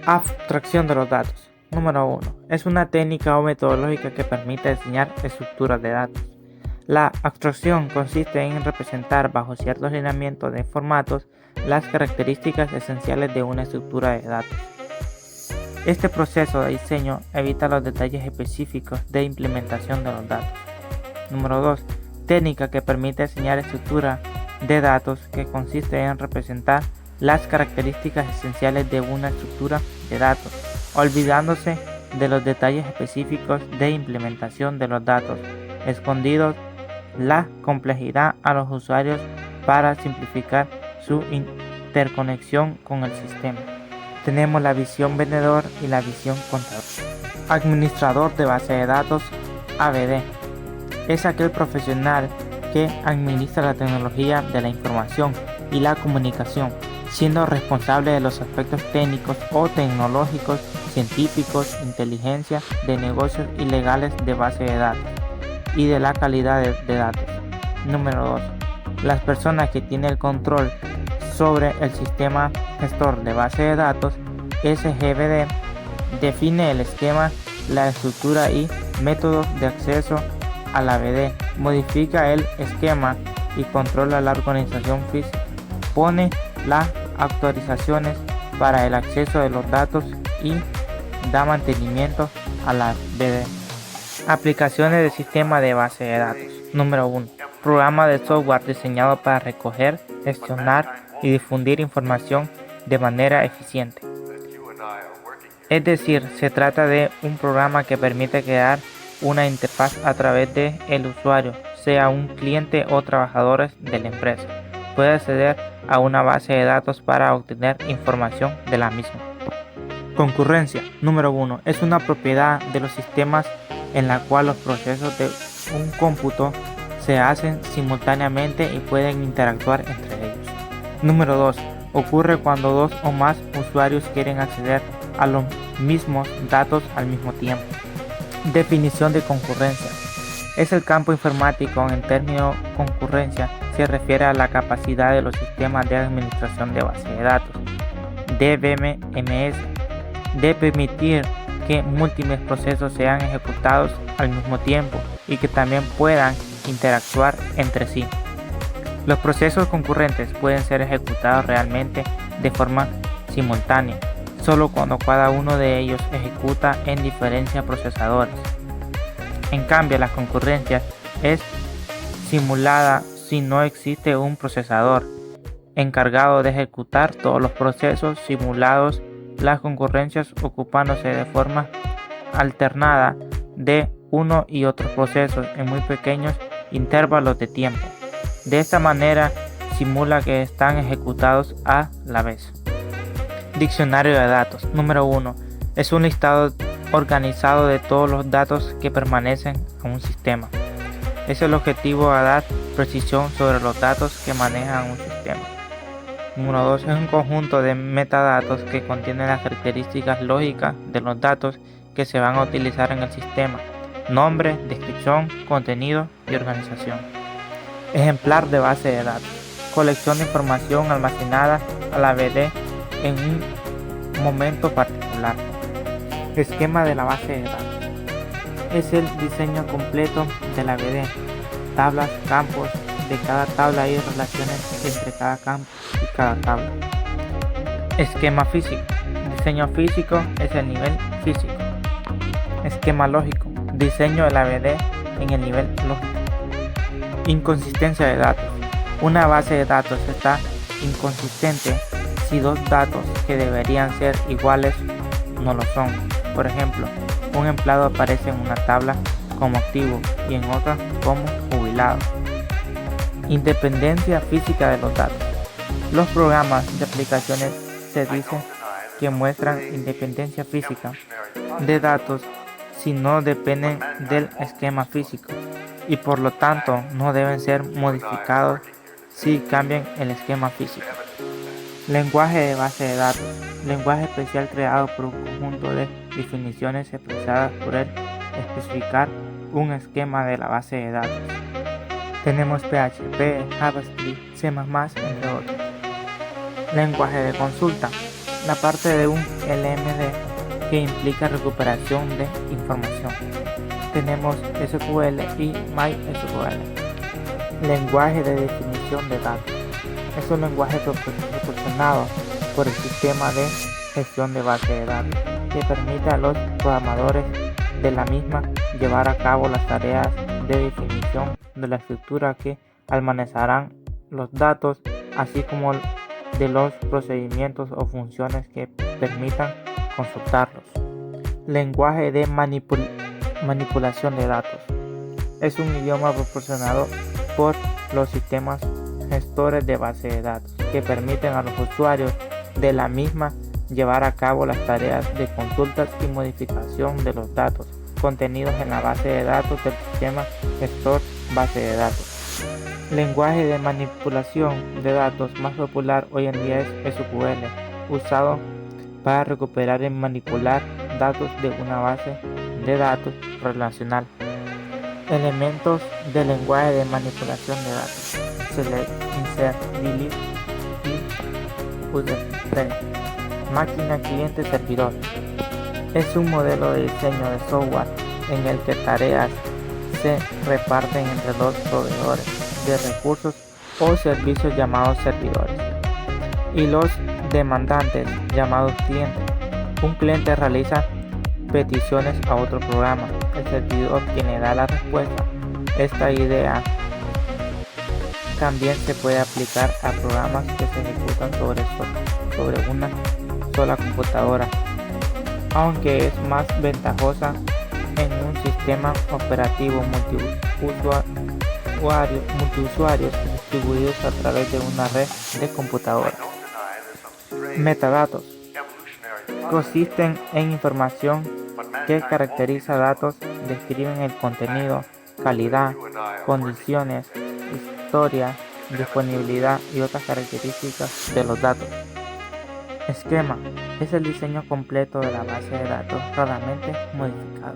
Abstracción de los datos. Número 1. Es una técnica o metodología que permite diseñar estructuras de datos. La abstracción consiste en representar bajo ciertos lineamientos de formatos las características esenciales de una estructura de datos. Este proceso de diseño evita los detalles específicos de implementación de los datos. Número 2. Técnica que permite diseñar estructuras de datos que consiste en representar las características esenciales de una estructura de datos, olvidándose de los detalles específicos de implementación de los datos, escondidos la complejidad a los usuarios para simplificar su interconexión con el sistema. Tenemos la visión vendedor y la visión contador. Administrador de base de datos, ABD. Es aquel profesional que administra la tecnología de la información y la comunicación, siendo responsable de los aspectos técnicos o tecnológicos, científicos, inteligencia, de negocios y legales de base de datos y de la calidad de datos. Número 2. Las personas que tienen el control sobre el sistema gestor de base de datos, SGBD, define el esquema, la estructura y métodos de acceso a la ABD, modifica el esquema y controla la organización física, pone las autorizaciones para el acceso de los datos y da mantenimiento a la ABD. Aplicaciones de sistema de base de datos. Número 1. Programa de software diseñado para recoger, gestionar y difundir información de manera eficiente. Es decir, se trata de un programa que permite crear una interfaz a través de el usuario, sea un cliente o trabajadores de la empresa, puede acceder a una base de datos para obtener información de la misma. Concurrencia. Número 1. Es una propiedad de los sistemas en la cual los procesos de un cómputo se hacen simultáneamente y pueden interactuar entre ellos. Número 2. Ocurre cuando dos o más usuarios quieren acceder a los mismos datos al mismo tiempo. Definición de concurrencia. Es el campo informático. En términos concurrencia se refiere a la capacidad de los sistemas de administración de base de datos, DBMS, de permitir que múltiples procesos sean ejecutados al mismo tiempo y que también puedan interactuar entre sí. Los procesos concurrentes pueden ser ejecutados realmente de forma simultánea, solo cuando cada uno de ellos ejecuta en diferentes procesadores. En cambio, la concurrencia es simulada si no existe un procesador encargado de ejecutar todos los procesos simulados. Las concurrencias ocupándose de forma alternada de uno y otros procesos en muy pequeños intervalos de tiempo. De esta manera simula que están ejecutados a la vez. Diccionario de datos. Número 1. Es un listado organizado de todos los datos que permanecen en un sistema. Es el objetivo a dar precisión sobre los datos que manejan un sistema. Número 2. Es un conjunto de metadatos que contienen las características lógicas de los datos que se van a utilizar en el sistema: nombre, descripción, contenido y organización. Ejemplar de base de datos. Colección de información almacenada a la ABD en un momento particular. Esquema de la base de datos. Es el diseño completo de la ABD. Tablas, campos de cada tabla y relaciones entre cada campo y cada tabla. Esquema físico. Diseño físico es el nivel físico. Esquema lógico. Diseño de la ABD en el nivel lógico. Inconsistencia de datos. Una base de datos está inconsistente si dos datos que deberían ser iguales no lo son. Por ejemplo, un empleado aparece en una tabla como activo y en otra como jubilado. Independencia física de los datos. Los programas de aplicaciones se dice que muestran independencia física de datos si no dependen del esquema físico y por lo tanto no deben ser modificados si cambian el esquema físico. Lenguaje de base de datos. Lenguaje especial creado por un conjunto de definiciones expresadas por el especificar un esquema de la base de datos. Tenemos PHP, JavaScript, C++, entre otros. Lenguaje de consulta. La parte de un LMD que implica recuperación de información. Tenemos SQL y MySQL. Lenguaje de definición de datos. Es un lenguaje proporcionado por el sistema de gestión de base de datos que permite a los programadores de la misma llevar a cabo las tareas de definición de la estructura que almacenarán los datos, así como de los procedimientos o funciones que permitan consultarlos. Lenguaje de manipulación de datos. Es un idioma proporcionado por los sistemas gestores de base de datos que permiten a los usuarios de la misma llevar a cabo las tareas de consultas y modificación de los datos contenidos en la base de datos del sistema gestor base de datos. Lenguaje de manipulación de datos más popular hoy en día es SQL, usado para recuperar y manipular datos de una base de datos relacional. Elementos del lenguaje de manipulación de datos: select, insert, delete y user trace. Máquina, cliente, servidor. Es un modelo de diseño de software en el que tareas se reparten entre dos proveedores de recursos o servicios llamados servidores y los demandantes llamados clientes. Un cliente realiza peticiones a otro programa, el servidor quien le da la respuesta. Esta idea también se puede aplicar a programas que se ejecutan sobre una sola computadora, aunque es más ventajosa en un sistema operativo multiusuarios distribuidos a través de una red de computadoras. Metadatos consisten en información que caracteriza datos, describen el contenido, calidad, condiciones, historia, disponibilidad y otras características de los datos. Esquema es el diseño completo de la base de datos, raramente modificado.